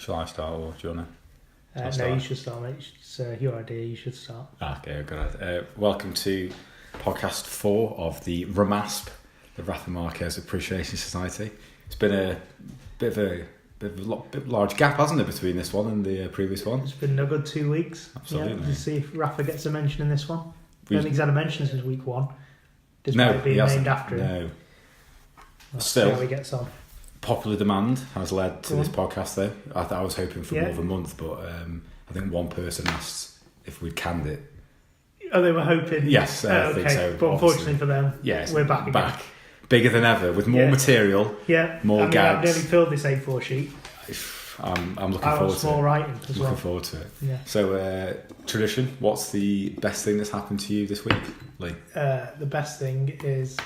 Shall I start or do you want to? No, you should start, mate. It's your idea. You should start. Okay, good. Welcome to podcast 4 of the RMASP, the Rafa Marquez Appreciation Society. It's been a bit of a large gap, hasn't it, between this one and the previous one? It's been a good 2 weeks. Absolutely. Yeah, to see if Rafa gets a mention in this one. I don't think he's had a mention since week 1. Despite No, being he hasn't. named after him. No. Let's Still. see how he gets on. Popular demand has led to Go this on. podcast, though. I was hoping for more of a month, but I think one person asked if we'd canned it. Oh, they were hoping. Yes, I think so. But unfortunately for them, we're back again. Bigger than ever, with more material, more I've gags. nearly filled this A4 sheet. I'm looking I forward want to small it. writing as well. Looking forward to it. Yeah. So, tradition, what's the best thing that's happened to you this week, Lee? The best thing is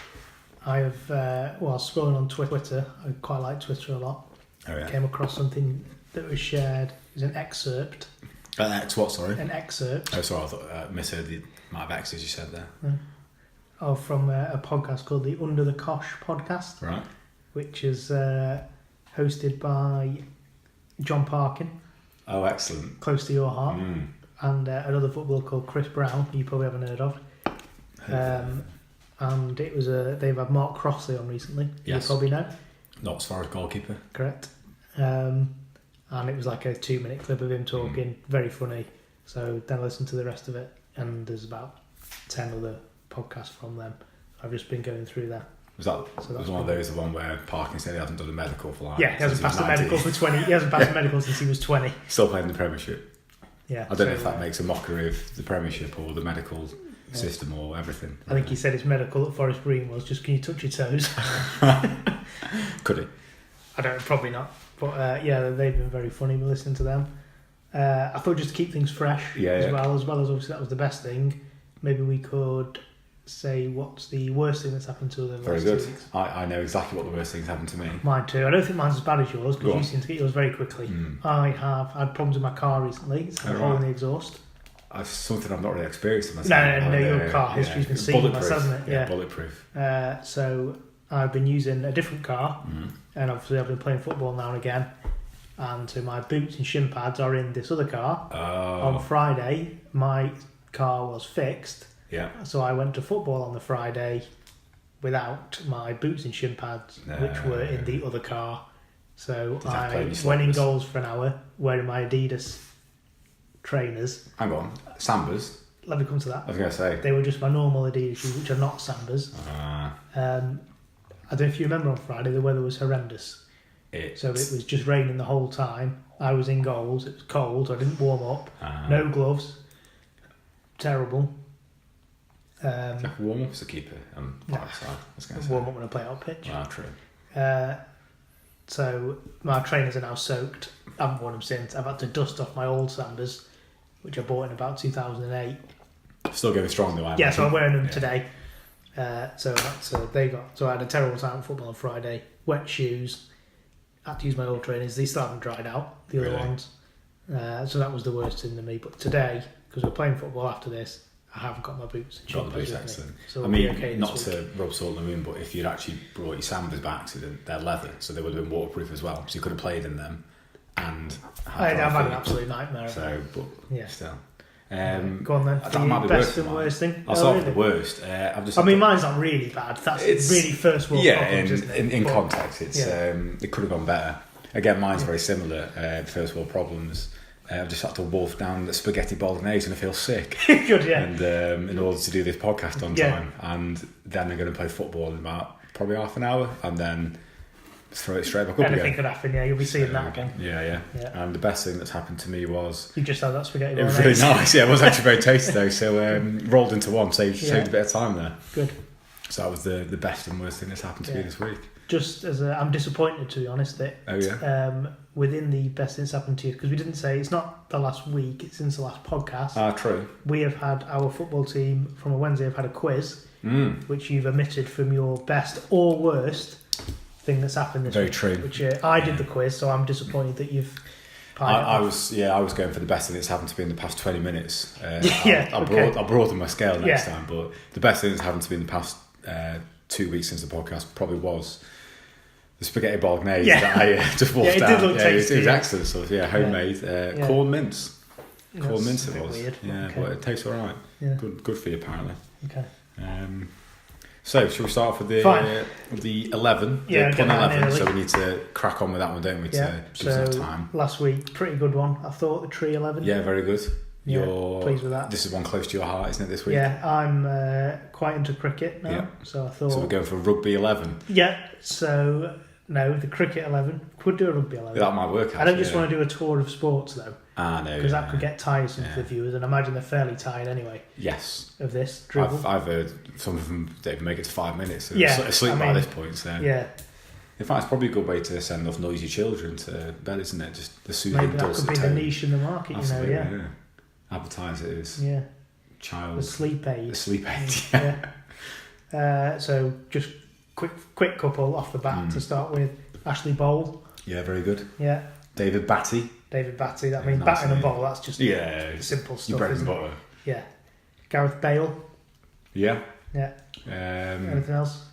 I have, scrolling on Twitter, I quite like Twitter a lot. Oh, yeah. Came across something that was shared. It was an excerpt. What, sorry? An excerpt. Oh, sorry, I thought I misheard the amount of X's you said there. From a podcast called the Under the Cosh podcast. Right. Which is hosted by John Parkin. Oh, excellent. Close to your heart. And another footballer called Chris Brown, who you probably haven't heard of. And it was they've had Mark Crossley on recently. Yes. You probably know. Not as far as goalkeeper. Correct. And it was like a 2-minute clip of him talking, very funny. So then I listened to the rest of it, and there's about 10 other podcasts from them. I've just been going through that. Was one of those, the one where Parkin said he hasn't done a medical for he hasn't passed the medical for 20. He hasn't passed the medical since he was 20. Still playing the Premiership. Yeah. I don't know if that makes a mockery of the Premiership or the medical system or everything. I think he said his medical at Forest Green was just, can you touch your toes? Could he? Probably not. But they've been very funny. We're listening to them. I thought just to keep things fresh as well as obviously that was the best thing. Maybe we could say what's the worst thing that's happened to them. Very good. 2 weeks. I know exactly what the worst thing's happened to me. Mine too. I don't think mine's as bad as yours because you seem to get yours very quickly. I have had problems with my car recently. It's had a hole in the exhaust. It's something I've not really experienced myself. No, your car history's been seamless, hasn't it? Yeah, bulletproof. So I've been using a different car, and obviously I've been playing football now and again, and so my boots and shin pads are in this other car. On Friday, my car was fixed. Yeah. So I went to football on the Friday without my boots and shin pads, which were in the other car. So I went in goals for an hour wearing my Adidas trainers. Hang on, Sambas? Let me come to that. I was going to say. They were just my normal Adidas shoes, which are not Sambas. I don't know if you remember on Friday, the weather was horrendous. So it was just raining the whole time. I was in goals. It was cold. I didn't warm up. No gloves. Terrible. Warm up as a keeper. Warm up when I play out pitch. True. So my trainers are now soaked. I haven't worn them since. I've had to dust off my old Sambas, which I bought in about 2008. Still going strong though. So I'm wearing them today. So I had a terrible time at football on Friday. Wet shoes. Had to use my old trainers. These still haven't dried out. The other ones. So that was the worst thing to me. But today, because we're playing football after this, I haven't got my boots. Got the boots, excellent. So not to rub salt in the wound, but if you'd actually brought your Sambas by accident, they're leather, so they would have been waterproof as well. So you could have played in them. And I've had an absolute nightmare. Still. Go on then. That might be best and worst thing. I'll start with the worst. Mine's not really bad. It's really first world problems, isn't it? In context, it could have gone better. Again, mine's very similar. First world problems. I've just had to wolf down the spaghetti bolognese and I feel sick. Good, yeah. And in order to do this podcast on time, and then I'm going to play football in about probably half an hour, and then throw it straight back up again. Anything could happen. Yeah, you'll be seeing that again. Yeah. And the best thing that's happened to me was you just had that spaghetti bolognese. It was really nice. Yeah, it was actually very tasty though. So rolled into one, saved a bit of time there. Good. So that was the best and worst thing that's happened to me this week. Just as I'm disappointed, to be honest, that within the best thing that's happened to you, because we didn't say it's not the last week, it's since the last podcast. True. We have had our football team from a Wednesday have had a quiz, which you've omitted from your best or worst thing that's happened this week. Very true. Which I did the quiz, so I'm disappointed that you've. I was going for the best thing that's happened to me in the past 20 minutes. I'll broaden my scale next time, but the best thing that's happened to me in the past 2 weeks since the podcast probably was the spaghetti bolognese Yeah. that I just walked Yeah, it did out. look tasty, it was yeah. excellent stuff. Yeah, homemade corn mince. Corn mince That's a it bit was. weird. Yeah, Okay. but it tastes all right. Yeah. Good for you apparently. Okay. So, shall we start off with the 11? Yeah, the get pun that 11. early. So we need to crack on with that one, don't we? Yeah. To give us enough time. Last week, pretty good one. I thought the tree 11. Yeah, very good. Yeah, You're pleased with that. This is one close to your heart, isn't it? This week. Yeah, I'm quite into cricket now. Yeah. So I thought. So we're going for rugby 11. Yeah. So no, the cricket 11 could do a rugby 11. That might work. I don't just want to do a tour of sports though, no, because that could get tiresome Yeah. for the viewers, and I imagine they're fairly tired anyway Yes. of this dribble. I've heard some of them don't even make it to 5 minutes. So Yeah, they're asleep I by mean, this point. So. Yeah, In fact, it's probably a good way to send off noisy children to bed, isn't it? Just the soothing maybe that dulcet could be the tone. niche in the market. Absolutely, Yeah. Advertise it as Yeah. child. The sleep aid. The sleep aid. Yeah. So just quick couple off the bat to start with. Ashley Bowl. Yeah, very good. Yeah. David Batty. David Batty. I mean, Nice batting and name. bowl. That's just Yeah, simple your stuff. bread and Isn't it? butter. Yeah. Gareth Bale. Yeah. Yeah. Anything else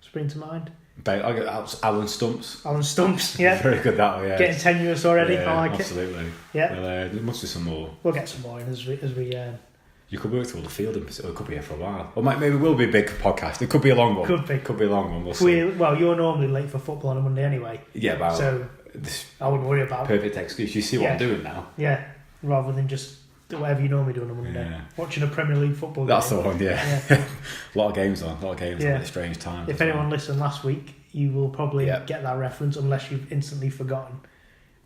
spring to mind? I got Alan Stumps. Alan Stumps. Yeah. Very good that one. Yeah. Getting tenuous already. Yeah, I like absolutely. it. Yeah. Well, there must be some more. We'll get some more in as we. You could work through all the field, and it could be here for a while. Or maybe it will be a big podcast. It could be a long one. Could be a long one. We'll see. Well, you're normally late for football on a Monday anyway. Yeah, but So I wouldn't worry about it. perfect excuse. You see what I'm doing now. Yeah. Rather than just do whatever you normally do on a Monday. Yeah. Watching a Premier League football That's game. the one. Yeah. A lot of games on. A lot of games Yeah. at a strange time. If anyone listened last week, you will probably Yeah. get that reference unless you've instantly forgotten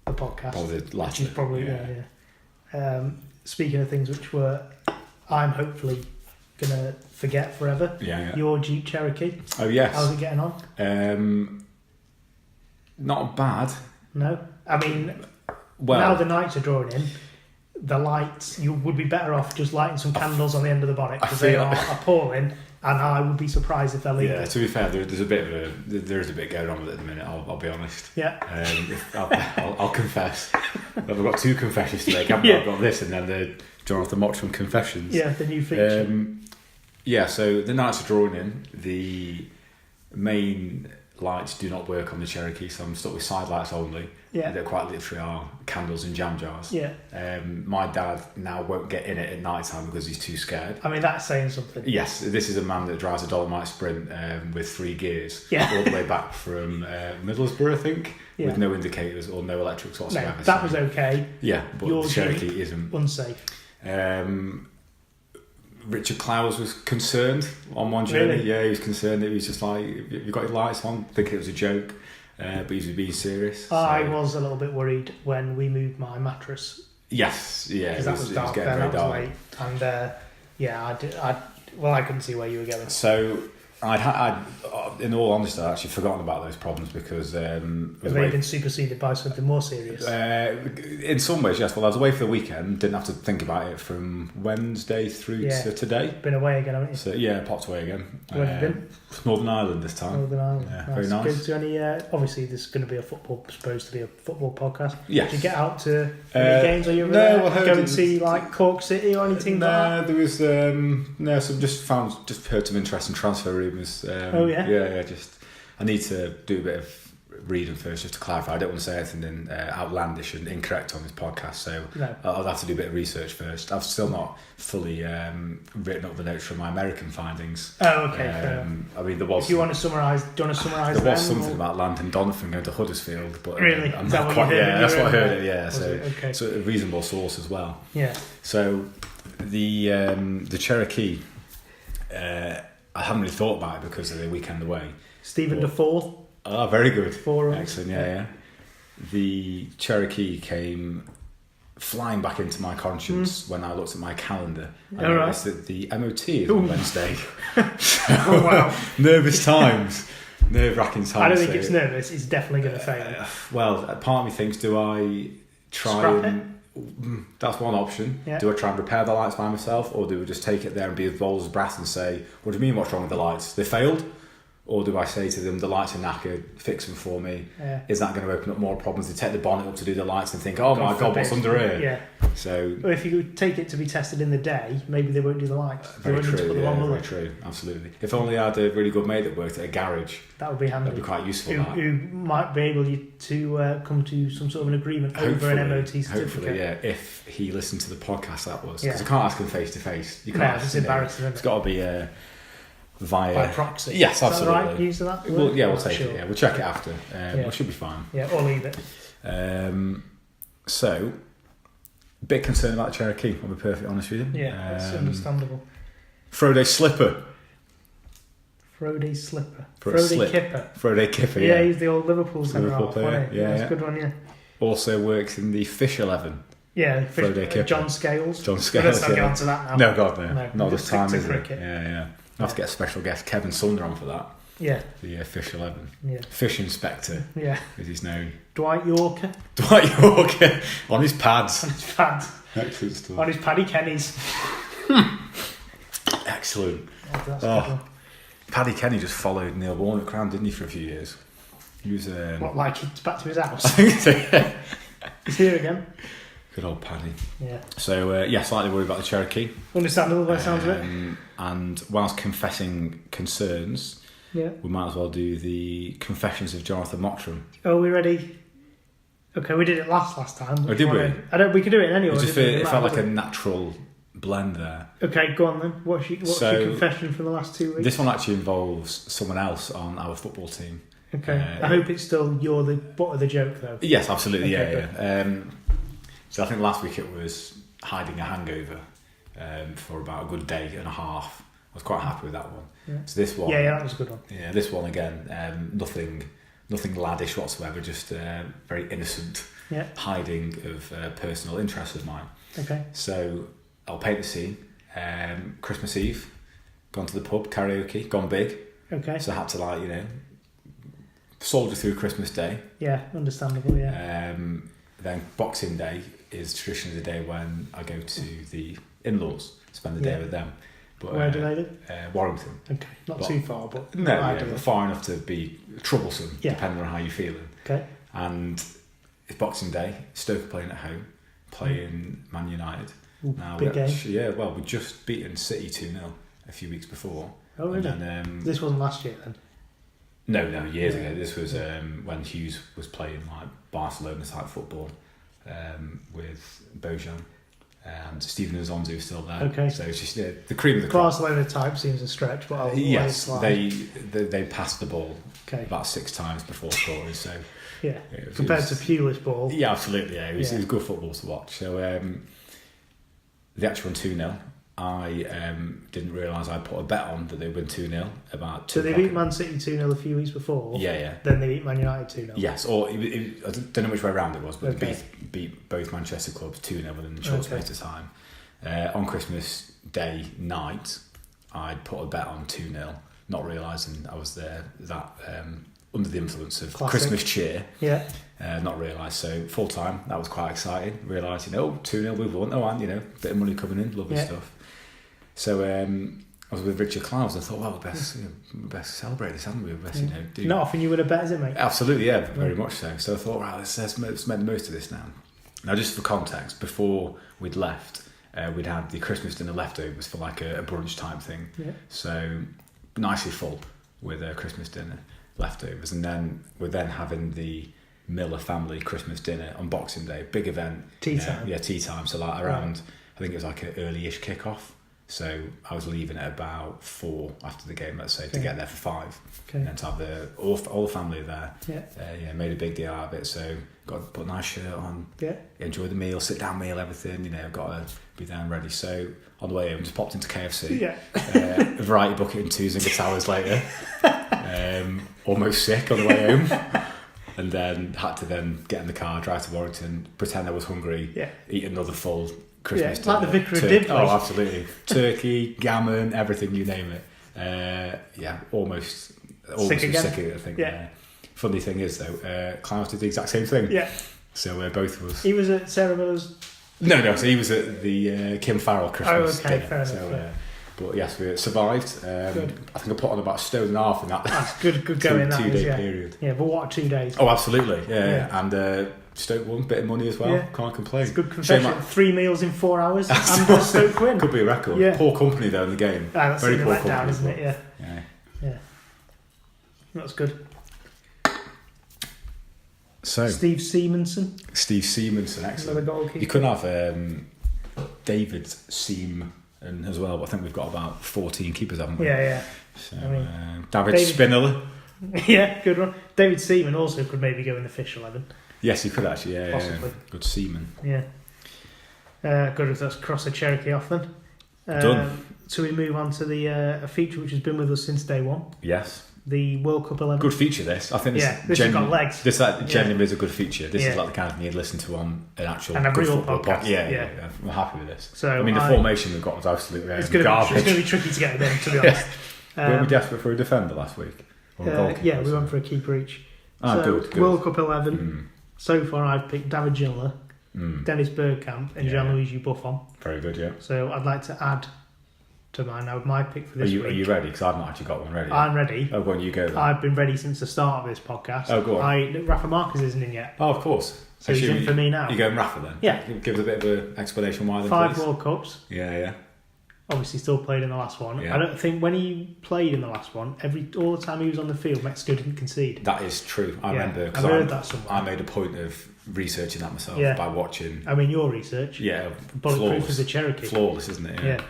the podcast. Probably last Which is probably yeah. Speaking of things which I'm hopefully gonna forget forever. Yeah. Your Jeep Cherokee. Oh yes. How's it getting on? Not bad. No, I mean, Well, now the nights are drawing in. The lights, you would be better off just lighting some candles on the end of the bonnet because they are appalling, and I would be surprised if they're legal. yeah. To be fair, there's a bit going on with it at the minute. I'll be honest. Yeah. I'll confess. I've got two confessions to make. Haven't I? Yeah. I've got this and then the Jonathan Mottram confessions. Yeah, the new feature. So the nights are drawing in. The main lights do not work on the Cherokee, so I'm stuck with side lights only. Yeah. They quite literally are candles and jam jars. Yeah. My dad now won't get in it at night time because he's too scared. I mean, that's saying something. Yes, this is a man that drives a Dolomite Sprint with 3 gears all the way back from Middlesbrough, I think, with no indicators or no electrics whatsoever. No, that was okay. Yeah, but Your the Cherokee Jeep, isn't. Unsafe. Richard Clowes was concerned on one journey. Really? Yeah, he was concerned. It was just like, have you got your lights on? Thinking it was a joke, but he was being serious. I was a little bit worried when we moved my mattress. Yes, yeah, Because that was dark then, that was late. And I couldn't see where you were going. So I'd in all honesty, I'd actually forgotten about those problems because Have they been superseded by something more serious? in some ways, yes. Well, I was away for the weekend, didn't have to think about it from Wednesday through to today. Been away again, haven't you? So yeah, popped away again. Where have you been? Northern Ireland this time. Northern Ireland. Yeah, very nice. Good to any, obviously, this is going to be supposed to be a football podcast. Yes. Did you get out to any games? Or you were go and see like Cork City or anything like that? There was just heard some interesting transfer rumours. I need to do a bit of reading first just to clarify. I don't want to say anything outlandish and incorrect on this podcast, so I'll have to do a bit of research first. I've still not fully written up the notes from my American findings. Oh, okay. I mean, there was. If you want to summarise, do you want to summarise? There was something about Landon Donovan going to Huddersfield, but really, I'm not quite. Yeah, that's what I heard. Yeah, so a reasonable source as well. Yeah. So the Cherokee, I haven't really thought about it because of the weekend away. Stephen Defoe. Ah, very good. Forums. Excellent, yeah. The Cherokee came flying back into my conscience when I looked at my calendar. I noticed that the MOT is on Wednesday. Oh, wow. Nervous times. Nerve-wracking times. I don't think it's nervous. It's definitely going to fail. Well, part of me thinks, do I try Scrap and... That's one option. Yeah. Do I try and repair the lights by myself, or do we just take it there and be as bold as brass and say, what do you mean, what's wrong with the lights? They failed? Or do I say to them, the lights are knackered, fix them for me? Yeah. Is that going to open up more problems? They take the bonnet up to do the lights and think, oh my God, what's under here? Yeah. So, or if you take it to be tested in the day, maybe they won't do the lights. Very true, very true, absolutely. If only I had a really good mate that worked at a garage. That would be handy. That'd be quite useful. Who might be able to come to some sort of an agreement over an MOT certificate. Hopefully, yeah. If he listened to the podcast, that was. Because I can't ask him face to face. You can't. No, it's embarrassing, isn't it? It's got to be by proxy. Yes, absolutely. Is that right? Use of that word? Well, yeah, we'll take it. Yeah, we'll check it after. We should be fine. Yeah, or leave it. So, a bit concerned about the Cherokee. I'll be perfectly honest with you. Yeah, it's understandable. Froday slipper. Froday slipper. Froday Kipper. Froday Kipper. Yeah, he's the old Liverpool centre player. Yeah, that's a good one. Yeah. Also works in the Fish 11. Yeah, Froday Kipper. John Scales. Let's not get onto that now. No, God, no. Not this time, is it? Yeah. I have to get a special guest, Kevin Sunder, on for that. Yeah. The Fish 11. Yeah. Fish Inspector. Yeah. As he's known. Dwight Yorker. On his pads. Excellent stuff. On his Paddy Kenny's. Excellent. Oh, Paddy Kenny just followed Neil Warnock around, didn't he, for a few years? He was... what, like he's back to his house? I think so, yeah. He's here again. Good old Paddy. Yeah. So, slightly worried about the Cherokee. Understandable by the sounds of it. And whilst confessing concerns, we might as well do the Confessions of Jonathan Mottram. Oh, are we ready? Okay, we did it last time. Oh, did we? We could do it in any order. It felt like a natural blend there. Okay, go on then. What's your confession from the last 2 weeks? This one actually involves someone else on our football team. Okay. I hope it's still you're the butt of the joke though. Yes, absolutely. Okay, yeah. So I think last week it was hiding a hangover for about a good day and a half. I was quite happy with that one. Yeah. So this one, that was a good one. Yeah, this one again, nothing laddish whatsoever. Just very innocent hiding of personal interests of mine. Okay. So I'll paint the scene. Christmas Eve, gone to the pub, karaoke, gone big. Okay. So I had to soldier through Christmas Day. Yeah, understandable. Yeah. Then Boxing Day is traditionally the day when I go to the in-laws, spend the day with them. But where do they live? Warrington. Okay, not too far, but but far enough to be troublesome, depending on how you're feeling. Okay. And it's Boxing Day. Stoke are playing at home, playing Man United. Ooh, now big game. We'd just beaten City 2-0 a few weeks before. Oh, really? And then, this wasn't last year then? No, years ago. This was when Hughes was playing Barcelona type football with Bojan and Stephen Nzonzi was still there. Okay. So it's just the cream of the crop. Barcelona type seems a stretch, but yes, they passed the ball about 6 times before scoring. So compared to Pulis ball. Yeah, absolutely. Yeah, it was good football to watch. So the actual 2-0. I didn't realise I put a bet on that they win 2-0 about 2 So they beat Man City 2-0 a few weeks before? Yeah. Then they beat Man United 2-0? Yes, or I don't know which way around it was, but they beat both Manchester clubs 2-0 within a short space of time. On Christmas Day night, I'd put a bet on 2-0, not realising I was there under the influence of Christmas cheer. Yeah. Not realised. So full time, that was quite exciting. Realised, 2-0 we've won. Oh, and bit of money coming in, lovely stuff. So I was with Richard Clouds and I thought, well, we best celebrate this, haven't we? Not often you would have bet, is it, mate? Absolutely, yeah, very much so. So I thought, right, let's make the most of this now. Now, just for context, before we'd left, we'd had the Christmas dinner leftovers for a brunch type thing. Yeah. So nicely full with a Christmas dinner leftovers, and then we're having the Miller family Christmas dinner on Boxing Day, big event. Tea time. Yeah, tea time. So around, I think it was an early-ish kick-off. So I was leaving at about 4 after the game, let's say, to get there for 5. Okay. And to have all the family there. Yeah. Made a big deal out of it. So got to put a nice shirt on. Yeah. Enjoy the meal, sit down meal, everything. Got to be there and ready. So on the way home, just popped into KFC. Yeah. A variety bucket and 2 Zinger Towers later. Almost sick on the way home. And then had to get in the car, drive to Warrington, pretend I was hungry, eat another full Christmas dinner. Like the Vicar of Dibley. Oh, absolutely. Turkey, gammon, everything, you name it. Almost sick of it, I think. Yeah. Funny thing is, though, Klaus did the exact same thing. Yeah. So both of us... He was at Sarah Miller's... No, so he was at the Kim Farrell Christmas dinner. Fair enough. But yes, we survived. I think I put on about a stone and a half in that. That's good going. Two-day period. Yeah, but what 2 days? Oh, absolutely. Yeah. And Stoke won, bit of money as well. Yeah. Can't complain. It's a good confession. 3 meals in 4 hours and a Stoke win. Could be a record. Yeah. Poor company though in the game. That's Very poor company, company, isn't it? Yeah. That's good. So Steve Seamanson, excellent. another goalkeeper. You couldn't have David Seam as well, but I think we've got about 14 keepers, haven't we? Yeah. So, I mean, David Spinella. Yeah, good one. David Seaman also could maybe go in the fish 11. Yes, he could actually. Yeah, possibly. Good seaman. Yeah. Good if that's cross a Cherokee off then. Done. So we move on to the a feature which has been with us since day one. Yes. The World Cup 11. Good feature, this. I think this has got legs. This genuinely is a good feature. This is like the kind of thing you'd listen to on an actual and a good real football podcast. Yeah. I'm happy with this. So I mean, the formation we've got was absolutely it's garbage. It's going to be tricky to get it in, to be honest. Were we desperate for a defender last week? Yeah, we went for a keeper each. Good. World Cup 11. So far, I've picked David Ginola, Dennis Bergkamp, and Gianluigi Buffon. Very good, yeah. So I'd like to add to mine now my pick for this week. Are you ready? Because I've not actually got one ready. I'm ready. Oh, go on, you go then. I've been ready since the start of this podcast. Oh, go on. Rafa Marquez isn't in yet. Oh, of course. So he's in for me now. You going Rafa then? Yeah. Give us a bit of an explanation why then, 5 please. World Cups. Yeah. Obviously still played in the last one. Yeah. I don't think when he played in the last one, all the time he was on the field, Mexico didn't concede. That is true. I remember. I've heard that somewhere. I made a point of researching that myself by watching. I mean, your research. Yeah. Bulletproof as a Cherokee. Flawless, isn't it? Yeah.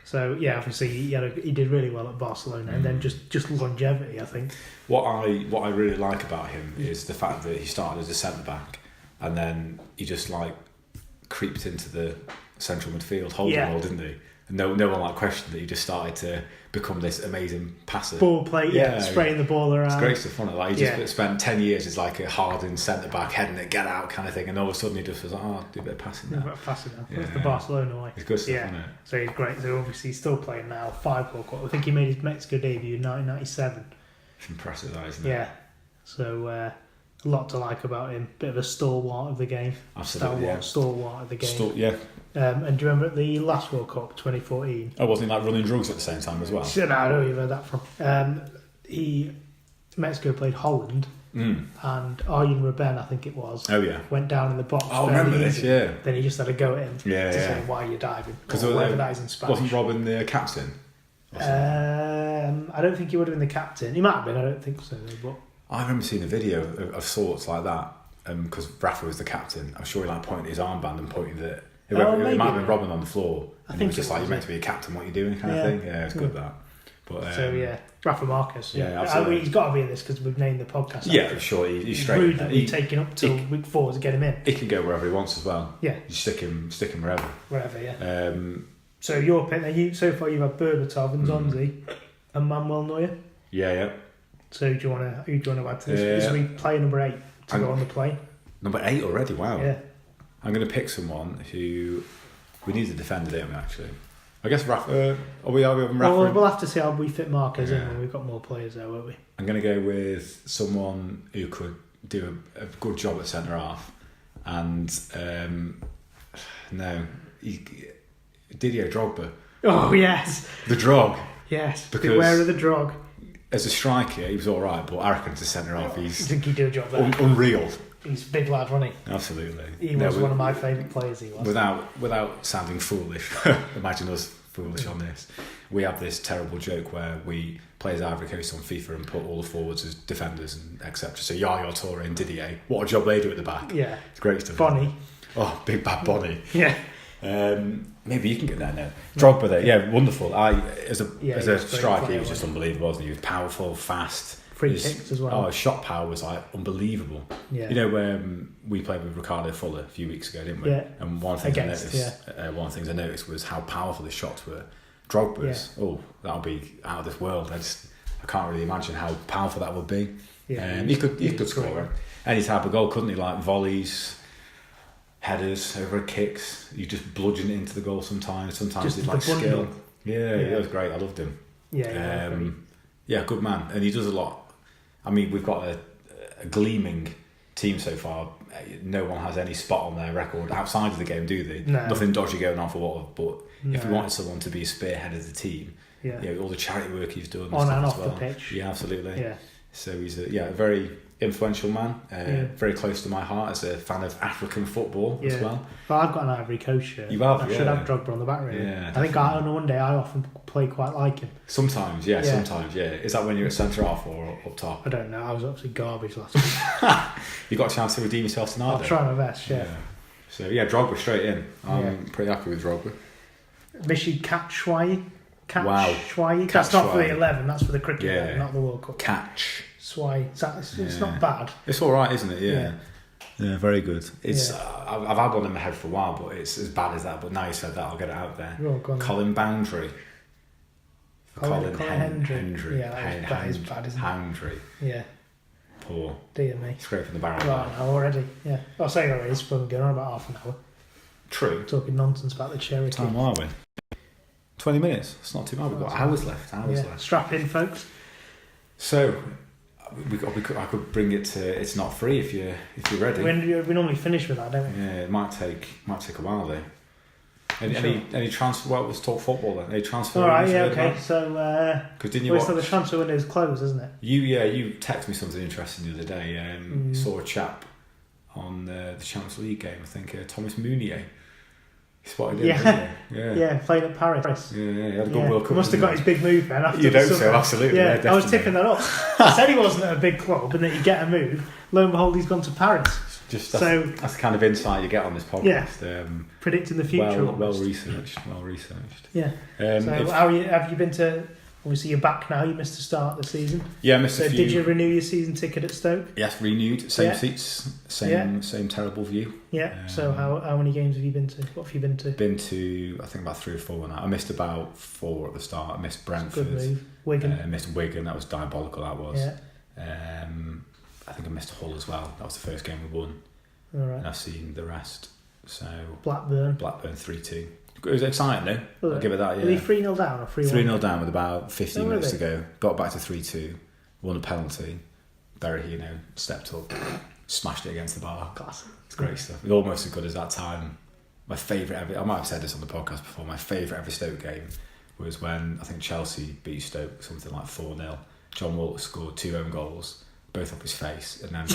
So obviously he did really well at Barcelona, and then just longevity, I think. What I really like about him is the fact that he started as a centre back, and then he just creeped into the central midfield holding role, didn't he? And no one questioned that he just started to become this amazing passer. Ball play, spraying the ball around. It's great stuff, wasn't it? He just spent 10 years as a hardened centre back, heading it, get out kind of thing, and all of a sudden he just was do a bit of passing now. That's the Barcelona way. It's good stuff, isn't it? So he's great. So obviously he's still playing now. 5 World Cup. I think he made his Mexico debut in 1997. It's impressive, that, isn't it? Yeah. So a lot to like about him. Bit of a stalwart of the game. Absolutely, Stalwart of the game. And do you remember at the last World Cup, 2014? Oh, wasn't he running drugs at the same time as well? No, I don't know where you heard that from. Mexico played Holland, and Arjen Robben, I think it was. Oh yeah. Went down in the box. I remember this. Yeah. Then he just had a go at him. To say why are you diving? Because whatever that is in Spanish. Wasn't Robin the captain? I don't think he would have been the captain. He might have been. I don't think so. But I remember seeing a video of sorts like that. Because Rafa was the captain. I'm sure he pointed his armband and pointed at. It might have been Robin on the floor. I think it was just you're meant to be a captain, what are you doing, kind of thing. Yeah, it's good that. But Rafa Marquez. Yeah, absolutely. He's got to be in this because we've named the podcast. Yeah, for sure. He's straight. Rude that we've taken up till week 4 to get him in. He can go wherever he wants as well. Yeah, you stick him wherever. Wherever, yeah. So your pick. So far you've had Berbatov and Zonzi and Manuel Neuer. Yeah. So who do you want to add to this? This will be player number 8 to go on the play. Number 8 already. Wow. Yeah. I'm going to pick someone who we need a defender, don't we? Actually, I guess Rafa. Are we having Rafa? Well, we'll have to see how we fit Marquez in when we've got more players there, won't we? I'm going to go with someone who could do a good job at centre half, and Didier Drogba. Oh yes, the Drog. Yes, because beware of the Drog. As a striker, he was all right, but I reckon as a centre half, I think he'd do a job there. Unreal. He's a big lad, wasn't he? Absolutely. He was one of my favourite players, he was. Without sounding foolish, imagine us foolish on this. We have this terrible joke where we play as Ivory Coast on FIFA and put all the forwards as defenders and etc. So Yaya Toure and Didier, what a job they do at the back. Yeah. It's great stuff. Bonnie. Oh, big bad Bonnie. Yeah. Maybe you can get that now. Drogba there, yeah, wonderful. As a striker, he was just unbelievable, wasn't he? He was powerful, fast. Free kicks as well. Oh, his shot power was unbelievable. Yeah. You know, we played with Ricardo Fuller a few weeks ago, didn't we? Yeah. And one of the things I noticed was how powerful his shots were. Drogba's, that'll be out of this world. I can't really imagine how powerful that would be. Yeah. He could score any type of goal, couldn't he? Like volleys, headers, overhead kicks. You just bludgeon it into the goal sometimes. Sometimes it's like skill. Yeah, it was great. I loved him. Yeah. Yeah, good man. And he does a lot. I mean, we've got a gleaming team so far. no one has any spot on their record outside of the game, do they? No. Nothing dodgy going on for what. But if No. we wanted someone to be a spearhead of the team, Yeah. all the charity work he's done On and stuff off as well. the pitch. Yeah, absolutely. Yeah. So he's a very influential man, Yeah. very close to my heart as a fan of African football as well. Well, I've got an Ivory Coast shirt. You have, I should have Drogba on the back, really. Yeah, I think on one day I often play quite like him. Sometimes. Is that when you're at centre half or up top? I don't know. I was absolutely garbage last week. You got a chance to redeem yourself tonight. I'll try my best. Yeah. So Drogba straight in. I'm pretty happy with Drogba. Mishi Catchway. Wow. Catchway. That's not for the 11. That's for the cricket, 11, not the World Cup. Catch. Sway. It's not bad. It's all right, isn't it? Yeah, very good. It's I've had one in my head for a while, but it's as bad as that. But now you said that, I'll get it out there. Colin Boundary. Colin Hendry. Yeah, that is bad, isn't it? Boundary. Yeah. Poor. Dear me. Scraping the barrel. Right now already. Yeah. I'll say already. It's probably going on about half an hour. True. Talking nonsense about the Cherokee. Time are we? 20 minutes. It's not too bad. We've got hours left. Strap in, folks. So, I could bring it to. It's not free if you're ready. We normally finish with that, don't we? Yeah, it might take a while though. Any transfer? Well, let's talk football then. Any transfer? All right. Yeah. Okay. So. Because didn't you watch? So the transfer window is closed, isn't it? You texted me something interesting the other day. You saw a chap on the Champions League game. I think Thomas Meunier. He spotted him. Yeah, playing at Paris. Yeah, he had a good World Cup. Must have got his big move then. After You'd hope so, absolutely. Yeah, I was tipping that up. I said he wasn't at a big club and that he'd get a move. Lo and behold, he's gone to Paris. That's the kind of insight you get on this podcast. Yeah, predicting the future. Well researched. Yeah. So have you been to? Obviously, you're back now. You missed the start of the season. Yeah, I missed a few. Did you renew your season ticket at Stoke? Yes, renewed. Same seats, same terrible view. Yeah. So how many games have you been to? What have you been to? Been to, I think, about 3 or 4 now. I missed about 4 at the start. I missed Brentford. Good move. Wigan. I missed Wigan. That was diabolical. That was. Yeah. I think I missed Hull as well. That was the first game we won. All right. And I've seen the rest. So Blackburn 3-2. It was exciting, though. I'll give it that. Yeah. Were you 3-0 down or 3-1? 3-0 down with about 15 minutes to go. Got back to 3-2. Won a penalty. Berahino stepped up, smashed it against the bar. Class. It's great stuff. It's almost as good as that time. My favourite ever. I might have said this on the podcast before. My favourite ever Stoke game was when I think Chelsea beat Stoke something like 4-0. Jon Walters scored 2 own goals, both up his face, and then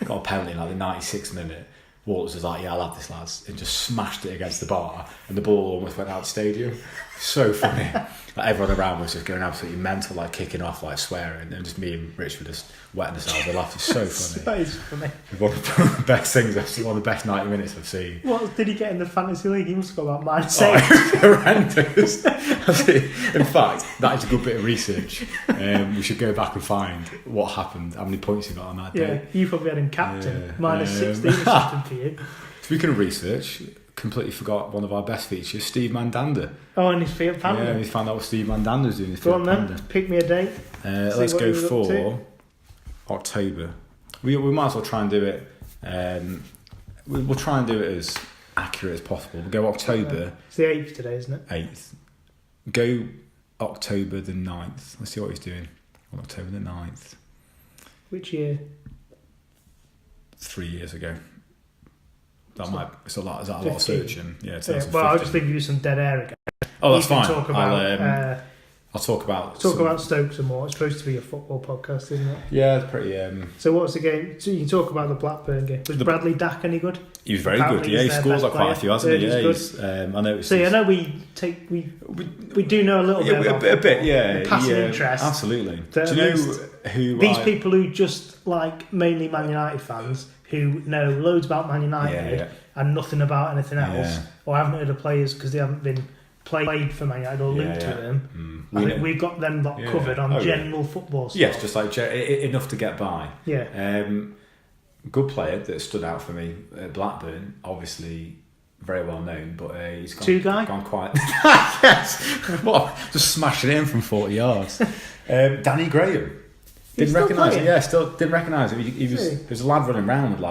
got a penalty in like the 96th minute. Walters was like, yeah, I'll have this, lads, and just smashed it against the bar, and the ball almost went out the stadium. So funny. Like, everyone around was just going absolutely mental, like kicking off, like swearing, and just me and Rich were just wetting ourselves. The laugh was so funny. That is funny. One of the best things I've seen, one of the best 90 minutes I've seen. What did he get in the fantasy league? He must have got about -8. Horrendous. In fact, that is a good bit of research. We should go back and find what happened, how many points he got on that day. Yeah, you probably had him captain. -16 or something for you. Speaking of research, completely forgot one of our best features, Steve Mandanda. Oh, and his Fiat Panda. Yeah, we found out what Steve Mandanda was doing. His Go on Fiat then, Panda. pick me a date. Let's go for October. We might as well try and do it. We'll try and do it as accurate as possible. We'll go October. It's the 8th today, isn't it? 8th. Go October the 9th. Let's see what he's doing on October the 9th. Which year? 3 years ago. Is that a lot of searching? Yeah. Well, I'll just leave you some dead air again. Oh, that's fine. Talk about, I'll talk about Stoke some more. It's supposed to be a football podcast, isn't it? Yeah, it's pretty. So what's the game? So you can talk about the Blackburn game. Was Bradley Dack any good? He was very good. Yeah, he scores like quite a few, hasn't he? Yeah, I know. So I know we do know a little bit about a bit. Yeah, passing interest. Absolutely. Do you know who these people who just like mainly Man United fans who know loads about Man United and nothing about anything else, or haven't heard of players because they haven't been played for Man United or linked to them. I think we've got them covered on general football stuff. Yes, just like enough to get by. Yeah. Good player that stood out for me at Blackburn, obviously very well known, but he's gone quite. Yes, what? Just smashing it in from 40 yards. Danny Graham. Didn't recognise him. Yeah, still didn't recognise him. He was. There was a lad running around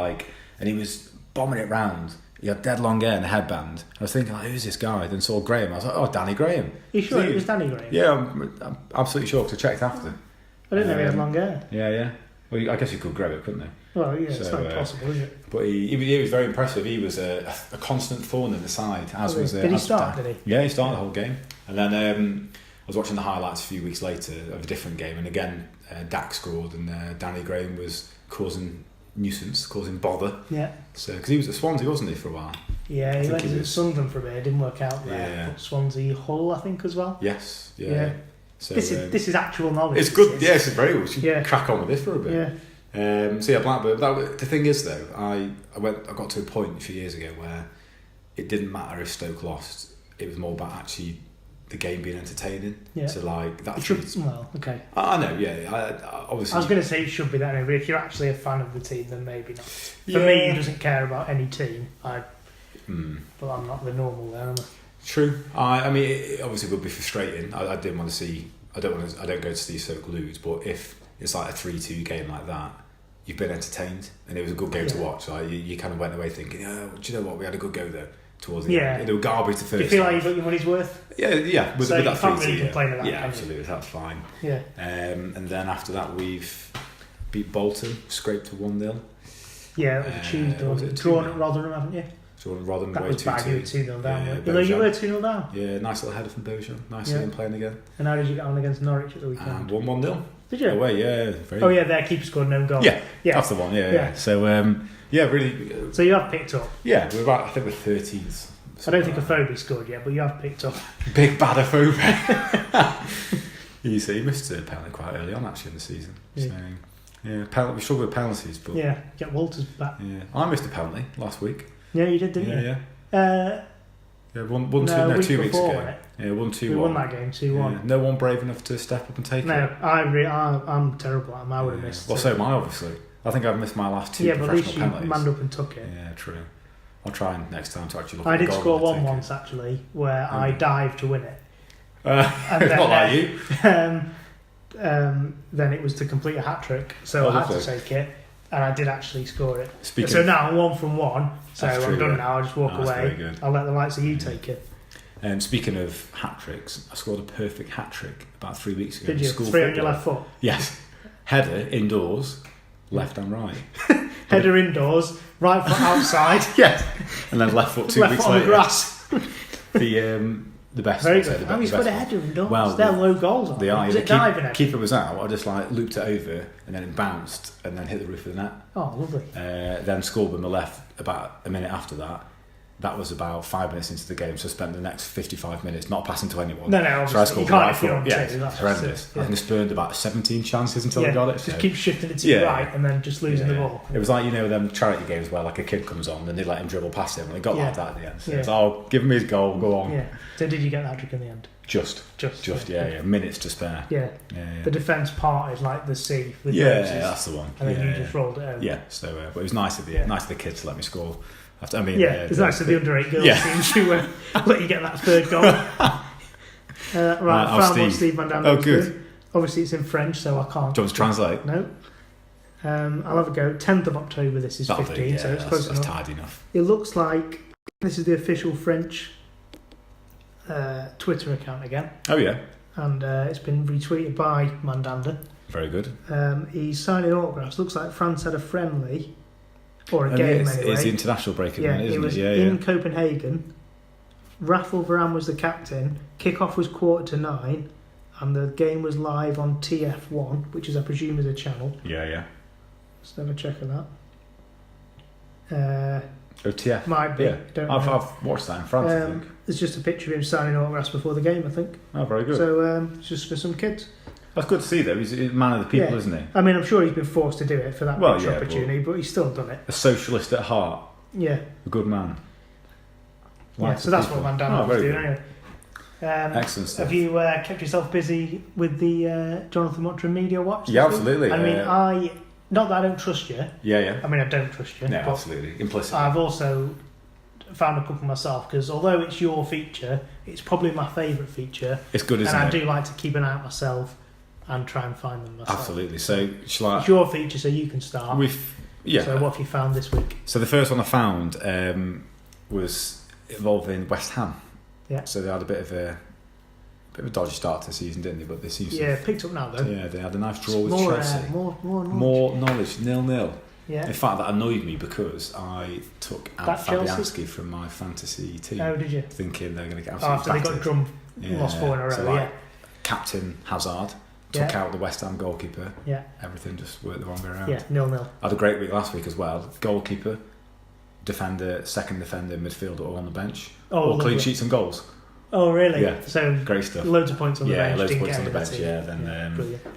and he was bombing it round. He had dead long hair and a headband. I was thinking, like, who's this guy? Then saw Graham. I was like, oh, Danny Graham. You sure it was Danny Graham? Yeah, I'm absolutely sure because I checked after. I didn't know he had long hair. Yeah. Well, I guess you could grow it, couldn't you? Well, yeah, it's not possible, is it? But he was very impressive. He was a constant thorn in the side. Did he start, did he? Yeah, he started the whole game. And then I was watching the highlights a few weeks later of a different game, and again, Dak scored, and Danny Graham was causing nuisance, causing bother. Yeah. So, because he was at Swansea, wasn't he, for a while? Yeah, he went to Sunderland for a bit. It didn't work out there. Yeah. But Swansea, Hull, I think, as well. Yes. Yeah. So, this is actual knowledge. It's good. Yeah, it's very good. We should crack on with this for a bit. Yeah. So yeah, Blackburn. The thing is though, I got to a point a few years ago where it didn't matter if Stoke lost. It was more about actually the game being entertaining. Yeah. So like that. Well, okay. I know. Yeah. Obviously. I was going to say it should be that way, but if you're actually a fan of the team, then maybe not. For me, who doesn't care about any team, but I'm not the normal there, am I? True. I mean, it obviously would be frustrating. I didn't want to see. I don't go to see Stoke lose, but if it's like a 3-2 game like that, you've been entertained, and it was a good game to watch. So you kind of went away thinking, do you know what? We had a good go there towards the end. They were garbage to first. Do you feel like you got your money's worth? Yeah. With so that you can't really complain about that. Yeah, absolutely. That's fine. Yeah. And then after that, we've beat Bolton, scraped to 1-0. Yeah, it was a Tuesday. Drawn at Rotherham, haven't you? Rotherham that away was bad. You were 2-0 down. Yeah, although you were 2-0 down. Yeah, nice little header from Bojan. Nice seeing him playing again. And how did you get on against Norwich at the weekend? 1-1-0. Did you? Away, yeah. Their keeper scored no goal. Yeah, that's the one. Yeah. So really. So you have picked up. Yeah, we're about. I think we're 13th. I don't think Afobe scored yet, but you have picked up. Big bad Afobe. You see, he missed a penalty quite early on actually in the season. Yeah. So, we struggled with penalties, but get Walters back. Yeah, I missed a penalty last week. Yeah, you did, didn't you? Yeah. 2 weeks ago. Yeah, 1-2-1. We won that game 2-1. Yeah. No one brave enough to step up and take it. No, I'm terrible at them. I would have missed. Well, so am I, obviously. I think I've missed my last 2 professional penalties. Yeah, but at least you manned up and took it. Yeah, true. I'll try next time to actually look I at the did goal score one once actually, where I dived to win it. And then, not like you. Then it was to complete a hat-trick, so I had to take it, and I did actually score it. So now I'm 1 from 1, so I'm done now. I'll just walk away. I'll let the likes of you take it. Speaking of hat-tricks, I scored a perfect hat-trick about 3 weeks ago. Did you? School 3 football. on your left foot? Yes. Header, indoors, left and right. Header indoors, right foot outside. Yes. And then left foot 2 left weeks foot on later. the grass. The best. Very good. How you scored a header indoors? Well, they're low goals, aren't they? Was it diving? Keeper was out. I just looped it over and then it bounced and then hit the roof of the net. Oh, lovely. Then scored with my left about a minute after that. That was about 5 minutes into the game, so I spent the next 55 minutes not passing to anyone. No, obviously. So I scored right foot. Yeah, that's horrendous. I think I spurned about 17 chances until I got it. Just keep shifting it to your right and then just losing the ball. It was like, them charity games where a kid comes on and they let him dribble past him and they got like that at the end. So it's, give him his goal, go on. Yeah. So did you get that trick in the end? Just. Minutes to spare. Yeah. The defence parted like the sea with roses, that's the one. And then you just rolled it over. Yeah, so but it was nice of the kids to let me score. It's nice of the under-8 girls team to let you get that third goal. Right, I found what Steve Van Damme was doing. Obviously it's in French, so I can't. Do you want to translate? No. I'll have a go. 10th of October, this is 15, so it's close enough. That's tidy enough. It looks like this is the official French Twitter account again. Oh, yeah. And it's been retweeted by Mandanda. Very good. He's signing autographs. Looks like France had a friendly, or a game anyway. It's the international break, isn't it? It was in Copenhagen. Rafael Varane was the captain. Kickoff was 8:45, and the game was live on TF1, which is, I presume, is a channel. Yeah. Let's have a check of that. TF? Might be. Yeah. I've watched that in France, I think. There's just a picture of him signing autographs before the game, I think. Oh, very good. So, it's just for some kids. That's good to see, though. He's a man of the people, isn't he? I mean, I'm sure he's been forced to do it for that picture opportunity, but he's still done it. A socialist at heart. Yeah. A good man. So that's what Mandanda was doing anyway. Excellent stuff. Have you kept yourself busy with the Jonathan Mottram Media Watch? Yeah, absolutely. I mean, not that I don't trust you. Yeah. I mean, I don't trust you. No, absolutely. Implicitly. I've also found a couple myself, because although it's your feature, it's probably my favourite feature. It's good, isn't it? And I do like to keep an eye out myself and try and find them myself. Absolutely. So, it's your feature, so you can start. So what have you found this week? So the first one I found was involving West Ham. Yeah. So they had a bit of a bit of a dodgy start to the season, didn't they? But they seem picked up now though. Yeah, they had a nice draw with More, Chelsea. more knowledge, 0-0. Yeah. In fact, that annoyed me because I took out That Fabianski Chelsea? from my fantasy team. Oh, did you? Thinking they're going to get absolutely After they got drummed, lost 4 in a row. So like, Captain Hazard took out the West Ham goalkeeper. Yeah. Everything just worked the wrong way around. Yeah, 0-0. I had a great week last week as well. Goalkeeper, defender, second defender, midfielder, all on the bench. All clean sheets and goals. Oh, really? Yeah. So great stuff. Loads of points on the bench. Yeah, loads of didn't points get on the any bench. Yeah,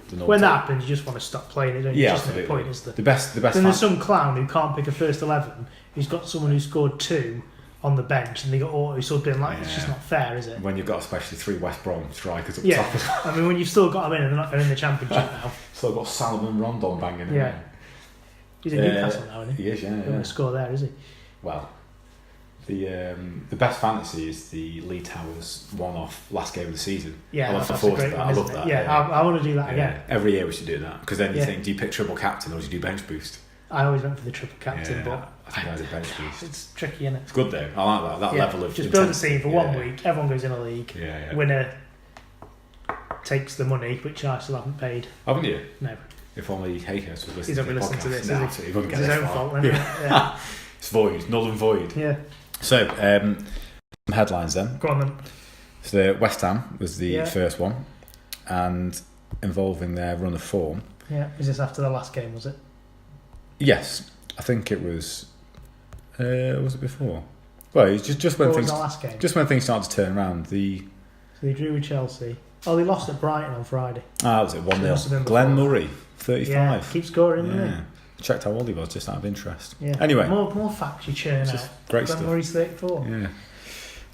Then when that happens, you just want to stop playing it. Don't you? Yeah, Just no absolutely. point, is there? The best. Then there's some clown who can't pick a first 11. Who's got someone who scored 2 on the bench, and they got auto subbed in. Like, it's just not fair, is it? When you've got especially 3 West Brom strikers up top. I mean, when you've still got them in, and they're not in the Championship now. Still got Salomon Rondon banging. Yeah. He's in Newcastle now, isn't he? He is, yeah. He's going to score there, is he? Well, the best fantasy is the Lee Towers one-off last game of the season. Yeah, I that's a great one, I love that. Yeah, I want to do that again. Every year we should do that because then you think, do you pick triple captain or do you do bench boost? I always went for the triple captain, but I think I did bench boost. It's tricky, isn't it? It's good though. I like that level of just build a team for 1 week. Everyone goes in a league. Yeah. Winner takes the money, which I still haven't paid. Haven't you? No. If only Hakers was listening He's to not the listening podcast. to this. No, Is he it? wouldn't It's get his this own far. fault. Yeah. It's void, null and void. Yeah. So, some headlines then. Go on then. So the West Ham was the first one, and involving their run of form. Yeah. Is this after the last game? Was it? Yes, I think it was. Was it before? Well, it's just when things. The last game? Just when things started to turn around. So they drew with Chelsea. Oh, they lost at Brighton on Friday. Was it 1-0? Glenn Murray, 35. Yeah, keep scoring, doesn't he? Checked how old he was, just out of interest. Yeah. Anyway, more facts you churn out. Great Glenn stuff. Murray's 34. Yeah.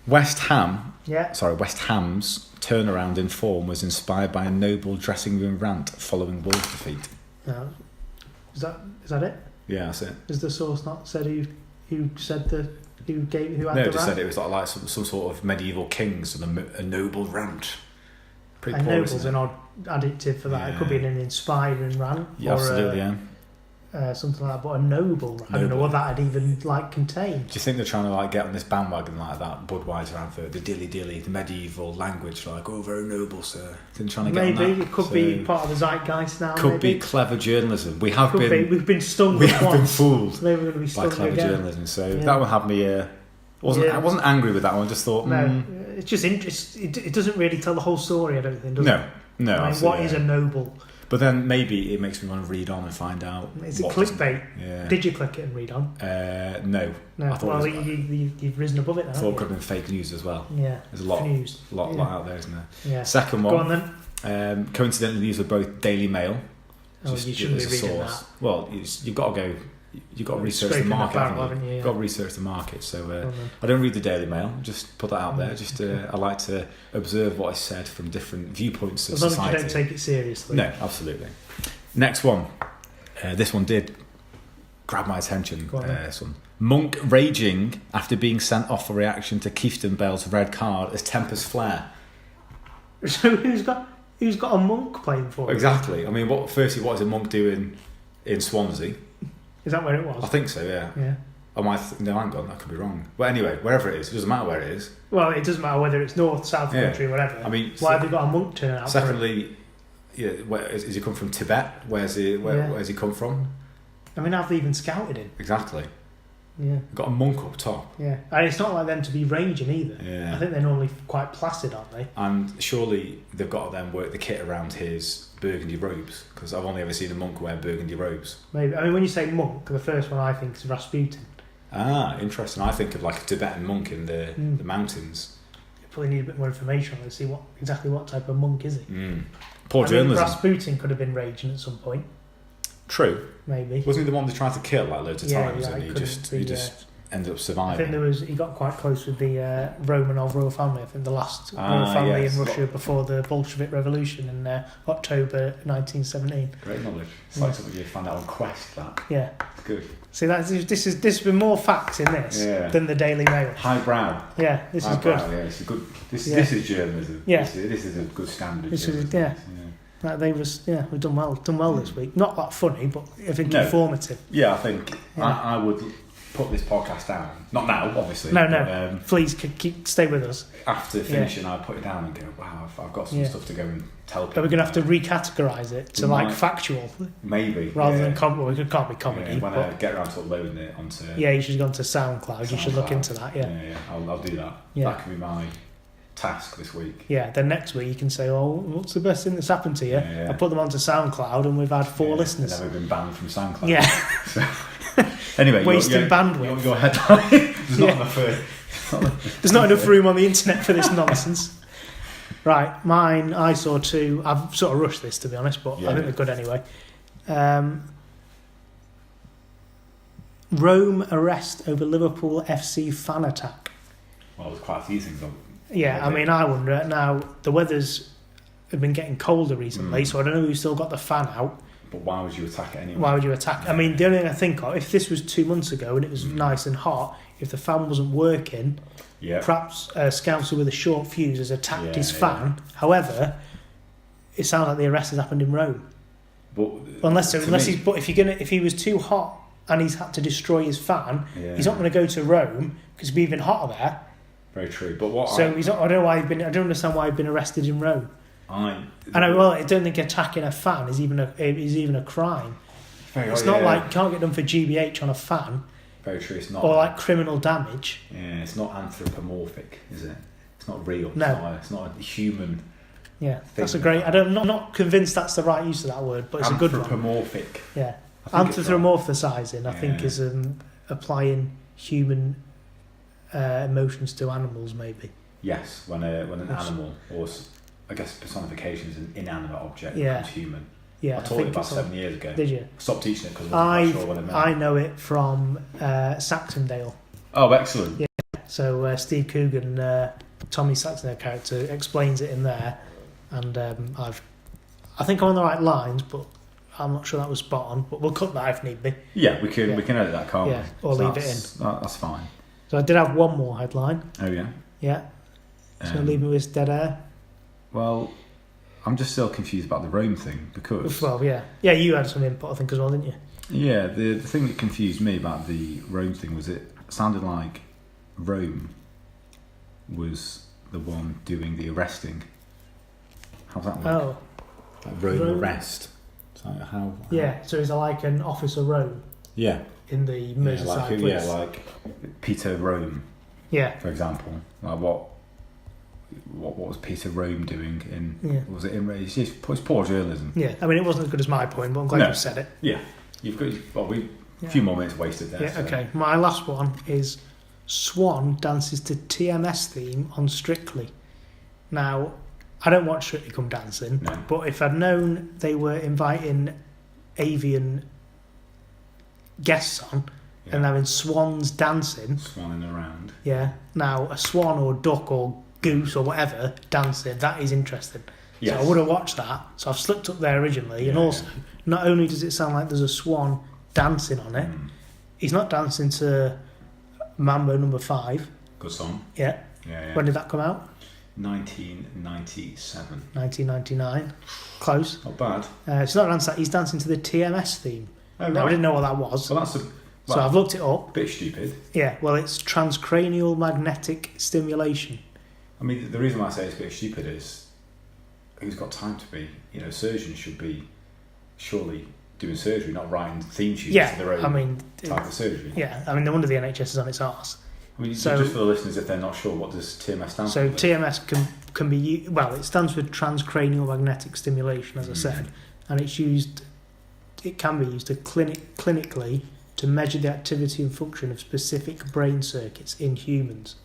West Ham's turnaround in form was inspired by a noble dressing room rant following Wolves defeat. Is that it? Yeah, that's it. Has the source not said who said who had the No, just rant? said it was like some sort of medieval kings and a noble rant. Pretty And poor, noble's an odd adjective for that. It could be an inspiring rant. Yeah, absolutely, something like that, but a noble rant. I don't know what that would even contain. Do you think they're trying to get on this bandwagon like that Budweiser advert, the dilly, the medieval language, very noble, sir? They're trying to get on that. Maybe it could be part of the zeitgeist now. Could be clever journalism. We've been stung. We have been fooled. Maybe we're going to be stung by clever again. journalism. So that one had me. I wasn't angry with that one. I just thought. No, it's just interesting. It doesn't really tell the whole story. I don't think. Does it? No. I mean, what is a noble? But then maybe it makes me want to read on and find out. Is it clickbait? Yeah. Did you click it and read on? No. I thought you've risen above it now. I thought it could have been fake news as well. Yeah. There's a lot out there, isn't there? Yeah. Second one. Go on then. Coincidentally, these were both Daily Mail. You shouldn't be reading that. Well, you've got to go. You've got to research the market, haven't you? You've got to research the market. So I don't read the Daily Mail. Just put that out there. Just I like to observe what is said from different viewpoints of society. As long as you don't take it seriously. No, absolutely. Next one. This one did grab my attention. This one. Monk raging after being sent off for reaction to Keithton Bell's red card as tempers flare. So who's got a Monk playing for him? Exactly. I mean, what is a Monk doing in Swansea? Is that where it was? I think so, yeah. Yeah. No, hang on, that could be wrong. But anyway, wherever it is, it doesn't matter where it is. Well, it doesn't matter whether it's north, south country, whatever. I mean, why have they got a Monk turning out? Secondly, is he come from Tibet? Where's he come from? I mean, have they even scouted him? Exactly. Yeah. Got a Monk up top. Yeah, and it's not like them to be raging either. Yeah. I think they're normally quite placid, aren't they? And surely they've got to then work the kit around his burgundy robes, because I've only ever seen a monk wear burgundy robes. Maybe. I mean, when you say monk, the first one I think is Rasputin. Interesting. I think of a Tibetan monk in the mountains. You probably need a bit more information on it to see exactly what type of monk is he. Poor journalism. Rasputin could have been raging at some point. True. Maybe. Wasn't he the one they tried to kill loads of times, and he just ended up surviving? I think he got quite close with the Romanov royal family. I think the last royal family in Russia before the Bolshevik Revolution in October 1917. Great knowledge. It's like something you find out on Quest. That. Yeah. It's good. See, this has been more facts in this than the Daily Mail. Highbrow. Yeah, this is good. Yeah, it's a good. This is journalism. Yeah. This is a good standard. This is we've done well this week. Not that funny, but I think informative. Yeah, I think I would put this podcast down. Not now, obviously. No. But, please stay with us. After finishing, I put it down and go, wow, I've got some stuff to go and tell people. But we're going to have to recategorise it to like factual. Maybe. Rather than comedy. It can't be comedy. Yeah, when I get around to uploading it onto... Yeah, you should go onto SoundCloud. You should look into that, yeah. Yeah, I'll do that. Yeah. That can be my task this week. Yeah, then next week you can say, oh, what's the best thing that's happened to you? Yeah. I put them onto SoundCloud and we've had 4 listeners. Never been banned from SoundCloud. Yeah. So, anyway, wasting bandwidth. Your headline. There's not enough. There's not enough room on the internet for this nonsense. Right, mine. I saw 2. I've sort of rushed this, to be honest, but I think they're good anyway. Rome arrest over Liverpool FC fan attack. Well, there's quite a few things on. Yeah, I mean, I wonder now. The weather's been getting colder recently, so I don't know who's still got the fan out. But why would you attack it anyway? Why would you attack? I mean, the only thing I think of, if this was 2 months ago and it was nice and hot, if the fan wasn't working, perhaps a scouser with a short fuse has attacked his fan. However, it sounds like the arrest has happened in Rome. But if he was too hot and he's had to destroy his fan, he's not going to go to Rome because it'd be even hotter there. Very true. But what? So he's not. I don't know why I don't understand why he'd been arrested in Rome. I don't think attacking a fan is even a crime. It's not like you can't get done for GBH on a fan. Very true. It's not. Or like criminal damage. Yeah, it's not anthropomorphic, is it? It's not real. No. It's not a human. Yeah, that's a great. I'm not convinced that's the right use of that word, but it's a good one. Anthropomorphic. Yeah, anthropomorphizing. I think is applying human emotions to animals, maybe. Yes, when an animal, or I guess personification is an inanimate object becomes human. Yeah, I taught it about 7 years ago. Did you? Stopped teaching it because I wasn't quite sure what it meant. I know it from Saxondale. Oh, excellent. Yeah, so Steve Coogan, Tommy Saxondale character, explains it in there, and I think I'm on the right lines, but I'm not sure that was spot on. But we'll cut that if need be. Yeah, we can edit that, can't we? Yeah, or leave it in. That's fine. So I did have one more headline. Oh yeah. Yeah. So leave me with dead air. Well, I'm just still confused about the Rome thing because... Well, yeah. Yeah, you had some input, I think, as well, didn't you? Yeah, the thing that confused me about the Rome thing was it sounded like Rome was the one doing the arresting. How's that work? Oh. Like Rome arrest. So how? Yeah, so is it like an Officer Rome? Yeah. In the Merseyside police? Yeah, like Peter Rome. Yeah. For example. Like what was Peter Rome doing in... Yeah. Was it in... It's poor journalism. Yeah, I mean, it wasn't as good as my point, but I'm glad you said it. Yeah. You've got... Well, a few more minutes wasted there. Yeah, so. okay. My last one is Swan dances to TMS theme on Strictly. Now, I don't watch Strictly Come Dancing, but if I'd known they were inviting avian guests on and having swans dancing... Swanning around. Yeah. Now, a swan or duck or goose or whatever dancing, that is interesting. Yes. So I would have watched that. So I've slipped up there originally, and also, not only does it sound like there's a swan dancing on it, he's not dancing to Mambo Number 5. Good song. Yeah. When did that come out? 1997. 1999. Close. Not bad. It's not dancing. He's dancing to the TMS theme. Oh, right. Now, I didn't know what that was. Well, so I've looked it up. Bit stupid. Yeah. Well, it's transcranial magnetic stimulation. I mean, the reason why I say it's a bit stupid is who's got time to be? Surgeons should be surely doing surgery, not writing theme tunes to their own type of surgery. Yeah, I mean, no wonder the NHS is on its arse. I mean, so, just for the listeners, if they're not sure, what does TMS stand for? So TMS can be... Well, it stands for transcranial magnetic stimulation, as I said, and it's used... It can be used to clinically to measure the activity and function of specific brain circuits in humans.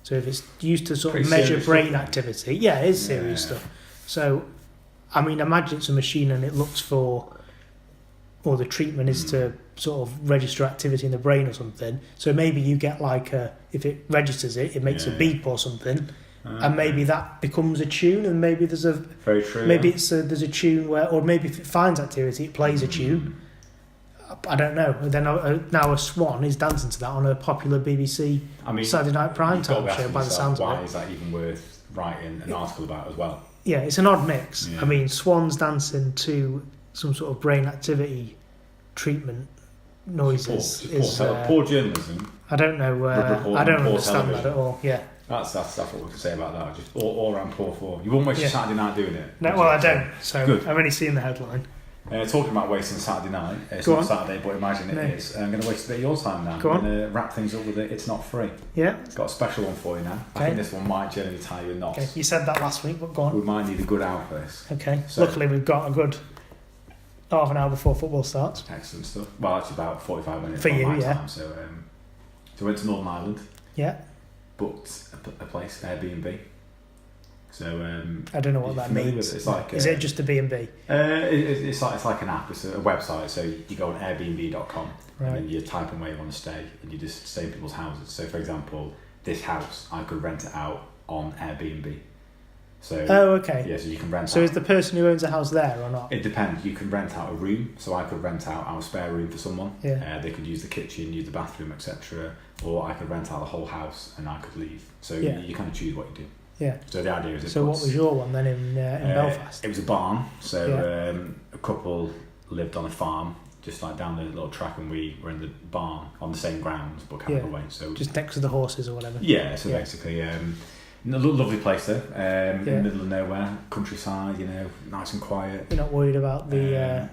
So if it's used to sort of measure brain activity... Yeah, it is serious stuff. So, I mean, imagine it's a machine and it looks for... Or the treatment is to sort of register activity in the brain or something. So maybe you get like if it registers it, it makes a beep or something, and maybe that becomes a tune, and maybe there's a... Very true. Maybe there's a tune where... Or maybe if it finds activity, it plays a tune. I don't know. And then now a swan is dancing to that on a popular BBC Saturday night primetime show by the sounds of it. Why is that even worth writing an article about as well? Yeah, it's an odd mix. Yeah. I mean, swans dancing to some sort of brain activity treatment noises poor journalism. I don't know. I don't understand that at all. Yeah. That's what we can say about that. Just all around poor form. You won't waste your Saturday night doing it. No, well, I don't. So good. I've only seen the headline. Talking about wasting Saturday night, it's not Saturday, but imagine it is. I'm going to waste a bit of your time now. I'm going to wrap things up with it. It's not free. Yeah. It's got a special one for you now. Okay. I think this one might generally tie you a knot. Okay. You said that last week, but go on. We might need a good hour for this. Okay. So, luckily, we've got a good half an hour before football starts. Excellent stuff. Well, it's about 45 minutes for you, my time. So we went to Northern Ireland. Yeah. Booked a place, Airbnb. So I don't know what that means. It's like is it just a B&B? It's like an app. It's a website. So you go on Airbnb.com and then you type in where you want to stay, and you just stay in people's houses. So for example, this house I could rent it out on Airbnb. So okay. Yeah, so you can rent. So is the person who owns a house there or not? It depends. You can rent out a room. So I could rent out our spare room for someone. Yeah. They could use the kitchen, use the bathroom, etc. Or I could rent out the whole house and I could leave. So you kind of choose what you do. Yeah. So the idea is. So what was your one then in Belfast? It was a barn. So a couple lived on a farm, just like down the little track, and we were in the barn on the same grounds, but kind of away. So just next to the horses or whatever. Yeah. So basically, a lovely place though. In the middle of nowhere, countryside. Nice and quiet. You're not worried about the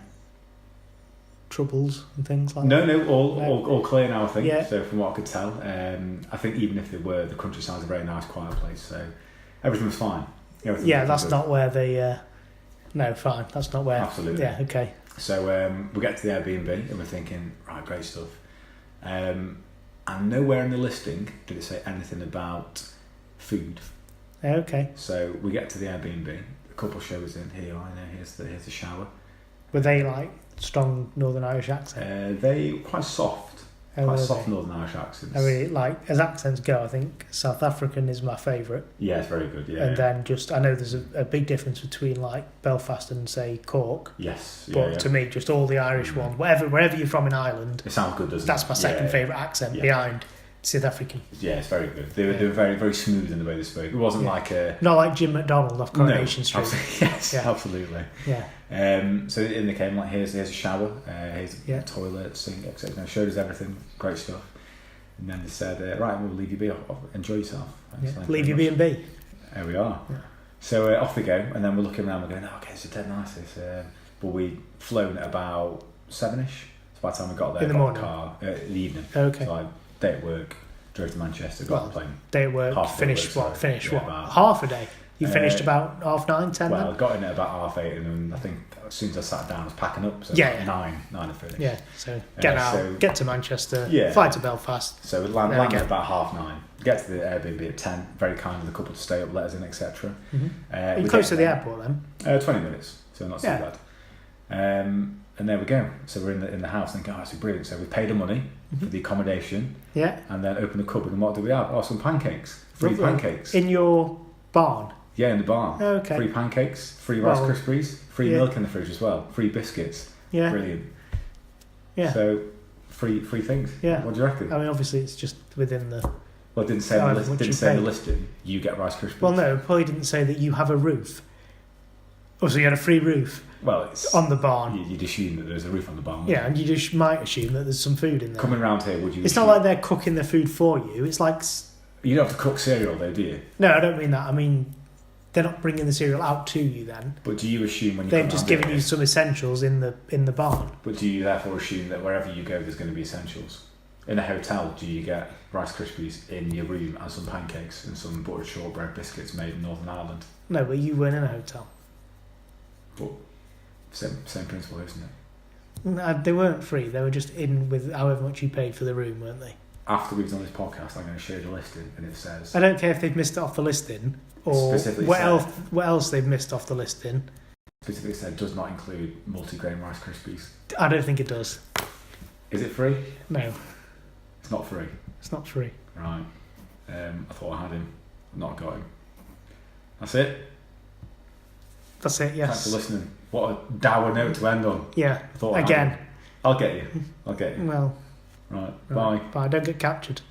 troubles and things like that? No, all clear now. I think. Yeah. So from what I could tell, I think even if they were, the countryside's a very nice, quiet place. So. Everything was fine. That's not where they. No, fine. That's not where. Absolutely. Yeah. Okay. So we get to the Airbnb and we're thinking, right, great stuff. And nowhere in the listing did it say anything about food. Okay. So we get to the Airbnb. The couple show us in. Here, here's the shower. Were they like strong Northern Irish accent? They were quite soft. Quite soft Northern Irish accents. I really like, as accents go, I think South African is my favourite. Yeah, it's very good, yeah. And then I know there's a big difference between like Belfast and say Cork. Yes. But to me, just all the Irish ones, wherever you're from in Ireland. It sounds good, doesn't it? That's my second favourite accent behind South African. Yeah, it's very good. They were very, very smooth in the way they spoke. It wasn't like a... Not like Jim McDonald off Coronation Street. Absolutely. Yeah. So in they came like, here's a shower, here's a toilet, sink, etc. Showed us everything, great stuff. And then they said, right, we'll leave you be, enjoy yourself. Leave your B&B. There we are. Yeah. So off we go, and then we're looking around, we're going, okay, it's dead nice. But we'd flown at about 7ish. So by the time we got there, in the morning? Car, in the evening. Okay. So like, day at work, drove to Manchester, got on the plane. Day at work, finished what? Half a day? You finished about 9:30, 10 Well, then? I got in at about 8:30, and then I think as soon as I sat down I was packing up, so 9 I finished. Yeah, so get to Manchester, fly to Belfast. So we landed at about 9:30, get to the Airbnb at 10, very kind of the couple to stay up, let us in, etc. Are you close to the airport then? 20 minutes, so not so bad. And there we go, so we're in the house thinking, it's brilliant. So we paid the money for the accommodation, and then opened the cupboard, and what do we have? Some pancakes, free pancakes. In your barn? Yeah, in the barn. Okay. Free pancakes, free Rice Krispies, free milk in the fridge as well, free biscuits. Yeah. Brilliant. Yeah. So, free things. Yeah. What do you reckon? I mean, obviously, it's just within the... Well, it didn't say in the listing, you get Rice Krispies. Well, no, it probably didn't say that you have a roof. Oh, so you had a free roof? Well, it's... On the barn. You'd assume that there's a roof on the barn. Yeah, and you just might assume that there's some food in there. Coming round here, would you... It's not like they're cooking the food for you. It's like... You don't have to cook cereal, though, do you? No, I don't mean that. I mean... They're not bringing the cereal out to you then. But do you assume when you they've just given you some essentials in the barn? But do you therefore assume that wherever you go there's going to be essentials? In a hotel, do you get Rice Krispies in your room and some pancakes and some buttered shortbread biscuits made in Northern Ireland? No, but you weren't in a hotel. But same principle, isn't it? No, they weren't free. They were just in with however much you paid for the room, weren't they? After we've done this podcast, I'm going to show you the listing, and it says... I don't care if they've missed it off the listing, or what else they've missed off the listing. Specifically said, does not include multigrain Rice Krispies. I don't think it does. Is it free? No. It's not free? It's not free. Right. I thought I had him. I've not got him. That's it? That's it, yes. Thanks for listening. What a dour note to end on. Yeah. I thought again. I'll get you. Well... Right. Bye. Bye. Don't get captured.